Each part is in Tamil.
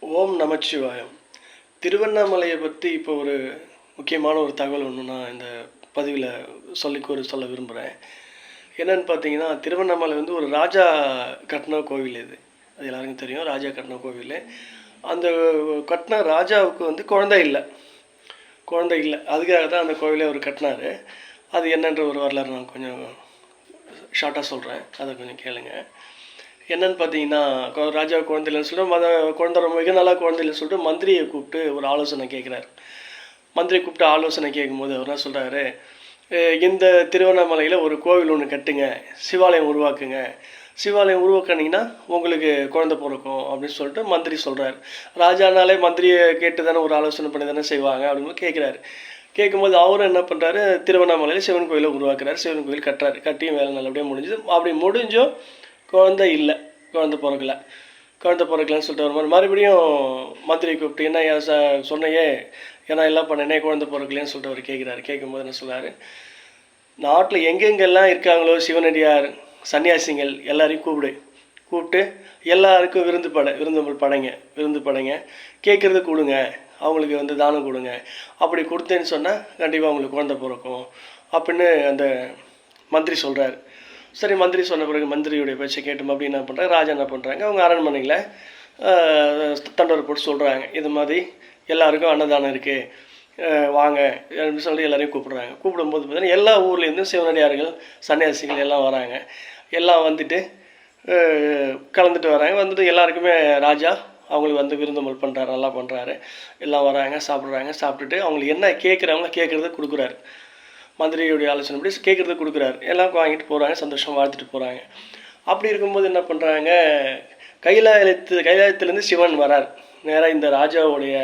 ஓம் நமச்சிவாயம். திருவண்ணாமலையை பற்றி இப்போ ஒரு முக்கியமான ஒரு தகவல் ஒன்று நான் இந்த பதிவில் சொல்ல விரும்புகிறேன். என்னன்னு பார்த்தீங்கன்னா, திருவண்ணாமலை வந்து ஒரு ராஜா கட்டின கோவில் இது. அது எல்லாருக்கும் தெரியும். ராஜா கட்டின கோவில். அந்த கட்டின ராஜாவுக்கு வந்து குழந்தை இல்லை. அதுக்காக தான் அந்த கோவிலை அவர் கட்டினார். அது என்னன்ற ஒரு வரலாறு நான் கொஞ்சம் ஷார்ட்டாக சொல்கிறேன். அதை கொஞ்சம் கேளுங்க. என்னன்னு பார்த்தீங்கன்னா, ராஜா குழந்தை இல்லைன்னு சொல்லிட்டு குழந்தை ரொம்ப மிக நல்லா குழந்தை இல்லைன்னு சொல்லிட்டு மந்திரியை கூப்பிட்டு ஒரு ஆலோசனை கேட்குறாரு. மந்திரியை கூப்பிட்டு ஆலோசனை கேட்கும்போது அவர் என்ன சொல்கிறாரு, இந்த திருவண்ணாமலையில் ஒரு கோவில் ஒன்று கட்டுங்க, சிவாலயம் உருவாக்குங்க, சிவாலயம் உருவாக்குனீங்கன்னா உங்களுக்கு குழந்தை பிறக்கும் அப்படின்னு சொல்லிட்டு மந்திரி சொல்கிறார். ராஜானாலே மந்திரியை கேட்டு தானே ஒரு ஆலோசனை பண்ணி தானே செய்வாங்க அப்படின்னு கேட்குறாரு. கேட்கும்போது அவரும் என்ன பண்ணுறாரு, திருவண்ணாமலையில் சிவன் கோயிலை உருவாக்குறாரு, சிவன் கோயில் கட்டுறாரு. கட்டியும் வேலை நல்லபடியாக முடிஞ்சுது. அப்படி முடிஞ்சும் குழந்தை இல்லை, குழந்தை பிறக்கலன்னு சொல்லிட்டு ஒரு மாதிரி மறுபடியும் மந்திரி கூப்பிட்டு என்ன சொன்னையே ஏன்னா எல்லாம் பண்ணனே குழந்தை பிறக்கலன்னு சொல்லிட்டு அவர் கேட்குறாரு. கேட்கும்போது என்ன சொல்கிறாரு, நாட்டில் எங்கெங்கெல்லாம் இருக்காங்களோ சிவனடியார் சன்னியாசிகள் எல்லாரையும் கூப்பிட்டு எல்லாருக்கும் விருந்து படைங்க, கேட்குறது கொடுங்க, அவங்களுக்கு வந்து தானம் கொடுங்க. அப்படி கொடுத்தேன்னு சொன்னால் கண்டிப்பாக அவங்களுக்கு குழந்தை பிறக்கும் அப்படின்னு அந்த மந்திரி சொல்கிறாரு. சரி, மந்திரி சொன்ன பிறகு மந்திரியுடைய பேச்சை கேட்டோம் அப்படின்னு என்ன பண்ணுறாங்க, ராஜா என்ன பண்ணுறாங்க, அவங்க அரண்மனையில் தண்டோர் போட்டு சொல்கிறாங்க, இது மாதிரி எல்லாருக்கும் அன்னதானம் இருக்குது, வாங்க அப்படின்னு சொல்லி எல்லாரையும் கூப்பிடும்போது பார்த்தீங்கன்னா எல்லா ஊர்லேருந்தும் சிவனடியார்கள் சன்னியாசிகள் எல்லாம் வராங்க. எல்லாம் வந்துட்டு கலந்துட்டு வராங்க. வந்துட்டு எல்லாருக்குமே ராஜா அவங்களுக்கு வந்து விருந்தோம்பல் பண்ணுறாரு, நல்லா பண்ணுறாரு. எல்லாம் வராங்க, சாப்பிட்டுட்டு அவங்களுக்கு என்ன கேட்குறாங்களோ கேட்குறத கொடுக்குறாரு. மந்திரியுடைய ஆலோசனைப்படி கேட்குறது கொடுக்குறாரு. எல்லாம் வாங்கிட்டு போகிறாங்க, சந்தோஷம் வாழ்த்துட்டு போகிறாங்க. அப்படி இருக்கும்போது என்ன பண்ணுறாங்க, கைலாயத்துலேருந்து சிவன் வரார். நேராக இந்த ராஜாவுடைய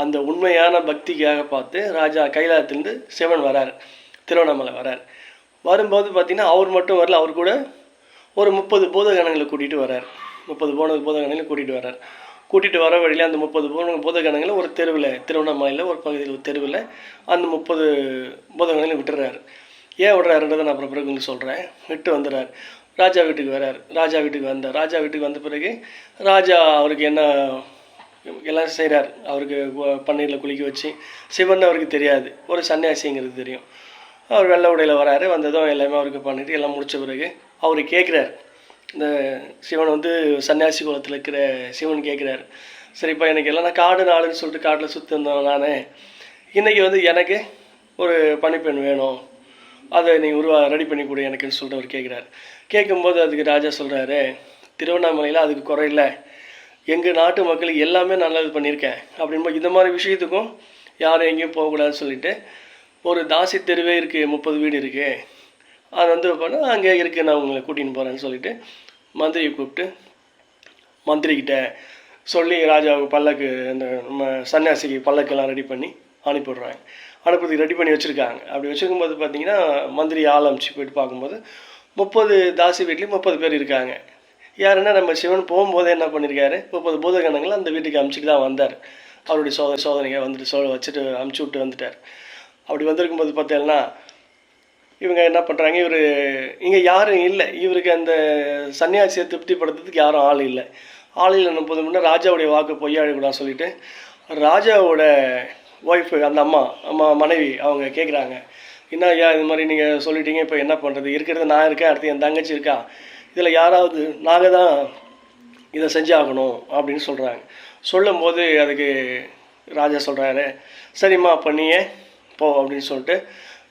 அந்த உண்மையான பக்திக்காக பார்த்து ராஜா கைலாயத்துலேருந்து சிவன் வரார், திருவண்ணாமலை வரார். வரும்போது பார்த்திங்கன்னா அவர் மட்டும் வரல, அவர் கூட ஒரு 30 பூதகணங்களை கூட்டிகிட்டு வரார். 30 பூதகணங்களை கூட்டிகிட்டு வர வழியில் அந்த 30 பூதகணங்களை ஒரு தெருவில், திருவண்ணாமலையில் ஒரு பகுதியில் ஒரு தெருவில் அந்த 30 பூதகணங்களையும் விட்டுறாரு. ஏன் விடுறாருன்றதை நான் அப்புறம் பிறகு உங்களுக்கு சொல்கிறேன். விட்டு வந்துடுறார். ராஜா வீட்டுக்கு வரார். ராஜா வீட்டுக்கு வந்த பிறகு ராஜா அவருக்கு என்ன எல்லாம் செய்கிறார். அவருக்கு பன்னீரில் குளிக்க வச்சு, சிவன் அவருக்கு தெரியாது, ஒரு சன்னியாசிங்கிறது தெரியும். அவர் வெள்ளை உடையில் வராரு. வந்ததும் எல்லாமே அவருக்கு பண்ணிவிட்டு எல்லாம் முடித்த பிறகு அவர் கேட்குறார், இந்த சிவன் வந்து சன்னியாசி குலத்தில் இருக்கிற சிவன் கேட்குறாரு, சரிப்பா எனக்கு எல்லாம் நான் காடு நாடுன்னு சொல்லிட்டு காட்டில் சுற்றி வந்தோம், நான் இன்றைக்கி வந்து எனக்கு ஒரு பணிப்பெண் வேணும், அதை நீ ரெடி பண்ணி கொடு எனக்குன்னு சொல்லிட்டு அவர் கேட்குறாரு. கேட்கும்போது அதுக்கு ராஜா சொல்கிறாரு, திருவண்ணாமலையில் அதுக்கு குறையில்லை, எங்கள் நாட்டு மக்களுக்கு எல்லாமே நல்லது பண்ணியிருக்கேன் அப்படின்போது இந்த மாதிரி விஷயத்துக்கும் யாரும் எங்கேயும் போகக்கூடாதுன்னு சொல்லிவிட்டு ஒரு தாசி தெருவே இருக்குது, 30 வீடு இருக்குது, அது வந்து பண்ணால் அங்கே இருக்குது, நான் உங்களை கூட்டின்னு போகிறேன்னு சொல்லிவிட்டு மந்திரியை கூப்பிட்டு மந்திரிக்கிட்ட சொல்லி ராஜாவுக்கு பல்லக்கு, அந்த நம்ம சன்னியாசிக்கு பல்லக்கெல்லாம் ரெடி பண்ணி அனுப்புறதுக்கு ரெடி பண்ணி வச்சுருக்காங்க. அப்படி வச்சுருக்கும்போது பார்த்தீங்கன்னா மந்திரி ஆரம்பிச்சு போயிட்டு பார்க்கும்போது 30 தாசி வீட்லேயும் 30 பேர் இருக்காங்க. யாருன்னா நம்ம சிவன் போகும்போதே என்ன பண்ணியிருக்காரு, 30 பூதகணங்களை அந்த வீட்டுக்கு அமுச்சிட்டு தான் வந்தார். அவருடைய சோதனையை வந்துட்டு வச்சுட்டு அமுச்சு விட்டு வந்துட்டார். அப்படி வந்திருக்கும்போது பார்த்தீங்கன்னா இவங்க என்ன பண்ணுறாங்க, இவர் இங்கே யாரும் இல்லை, இவருக்கு அந்த சன்னியாசியை திருப்திப்படுத்துறதுக்கு யாரும் ஆள் இல்லை. 30 முன்னே ராஜாவுடைய வாக்கு பொய்யாடக்கூடாதுன்னு சொல்லிட்டு ராஜாவோட ஒய்ஃபு, அந்த அம்மா மனைவி அவங்க கேட்குறாங்க, என்ன ஐயா இது மாதிரி நீங்கள் சொல்லிட்டீங்க, இப்போ என்ன பண்ணுறது, இருக்கிறது நான் இருக்கேன், அடுத்து என் தங்கச்சி இருக்கா, இதில் யாராவது நாங்கள் தான் இதை செஞ்சாகணும் அப்படின்னு சொல்கிறாங்க. சொல்லும்போது அதுக்கு ராஜா சொல்கிறாரு, சரிம்மா அப்போ நீயே போ அப்படின்னு சொல்லிட்டு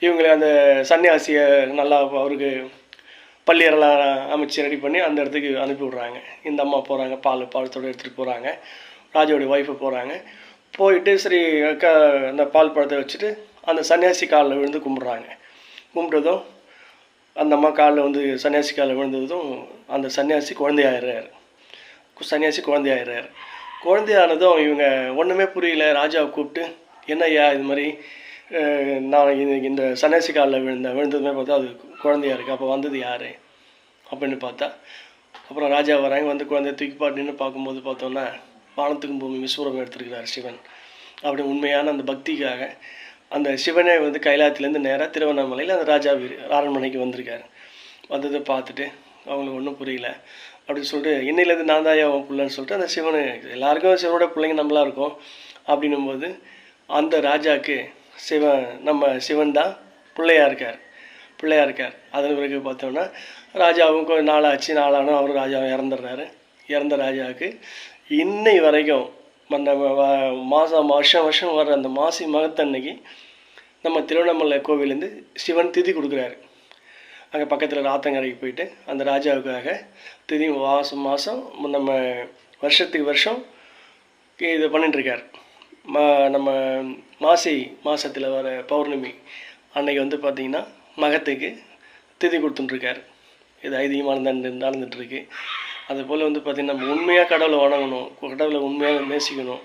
இவங்களை அந்த சன்னியாசியை நல்லா அவருக்கு பள்ளியரெல்லாம் அமைச்சு ரெடி பண்ணி அந்த இடத்துக்கு அனுப்பி விட்றாங்க. இந்த அம்மா போகிறாங்க, பாலத்தோடு எடுத்துகிட்டு போகிறாங்க. ராஜாவுடைய ஒய்ஃபு போகிறாங்க. போயிட்டு சரி அந்த பால் பழத்தை வச்சுட்டு அந்த சன்னியாசி காலில் விழுந்து கும்பிட்டதும் அந்த அம்மா காலில் வந்து சன்னியாசி காலில் விழுந்ததும் அந்த சன்னியாசி குழந்தையாயிடுறாரு. குழந்தையானதும் இவங்க ஒன்றுமே புரியல. ராஜாவை கூப்பிட்டு, என்னய்யா இது மாதிரி நான் இந்த சன்னியாசி காலில் விழுந்ததுமே பார்த்தா அது குழந்தையா இருக்குது, அப்போ வந்தது யார் அப்படின்னு பார்த்தா அப்புறம் ராஜா வராங்க. வந்து குழந்தைய தூக்கி பாட்டுன்னு பார்க்கும்போது பார்த்தோன்னா வானத்துக்கும் பூமி விஸ்வரூபம் எடுத்துருக்கிறார் சிவன். அப்படி உண்மையான அந்த பக்திக்காக அந்த சிவனே வந்து கைலாயத்துலேருந்து நேராக திருவண்ணாமலையில் அந்த ராஜா அரண்மனைக்கு வந்திருக்காரு. வந்ததை பார்த்துட்டு அவங்களுக்கு ஒன்றும் புரியல. அப்படின்னு சொல்லிட்டு இன்னையிலேருந்து நான் தாயா உன் பிள்ளைன்னு சொல்லிட்டு அந்த சிவனு எல்லாருக்கும் சிவனோட பிள்ளைங்க நம்மளா இருக்கும். அப்படின்னும்போது அந்த ராஜாவுக்கு நம்ம சிவன் தான் பிள்ளையா இருக்கார். அதன் பிறகு பார்த்தோம்னா ராஜாவும் கொஞ்சம் நாளானும் அவரும் ராஜாவும் இறந்துடுறாரு. இறந்த ராஜாவுக்கு இன்னை வரைக்கும் அந்த வருஷம் வர்ற அந்த மாசி மகத்தன்னைக்கு நம்ம திருவண்ணாமலை கோவிலேருந்து சிவன் திதி கொடுக்குறாரு. அங்கே பக்கத்தில் ஆத்தங்கரைக்கு போயிட்டு அந்த ராஜாவுக்காக திதி மாதம் நம்ம வருஷத்துக்கு வருஷம் இது பண்ணிட்டுருக்கார். நம்ம மாசி மாதத்தில் வர பௌர்ணமி அன்னைக்கு வந்து பார்த்திங்கன்னா மகத்துக்கு திதி கொடுத்துட்டுருக்கார். இது ஐதீகமாக நடந்துகிட்ருக்கு. அதுபோல் வந்து பார்த்திங்கன்னா நம்ம உண்மையாக கடவுளை வணங்கணும், கடவுளை உண்மையாக நேசிக்கணும்,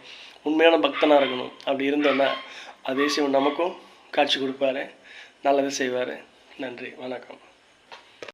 உண்மையான பக்தனாக இருக்கணும். அப்படி இருந்தோன்னா அதே சிவன் நமக்கும் காட்சி கொடுப்பாரு, நல்லது செய்வார். நன்றி, வணக்கம்.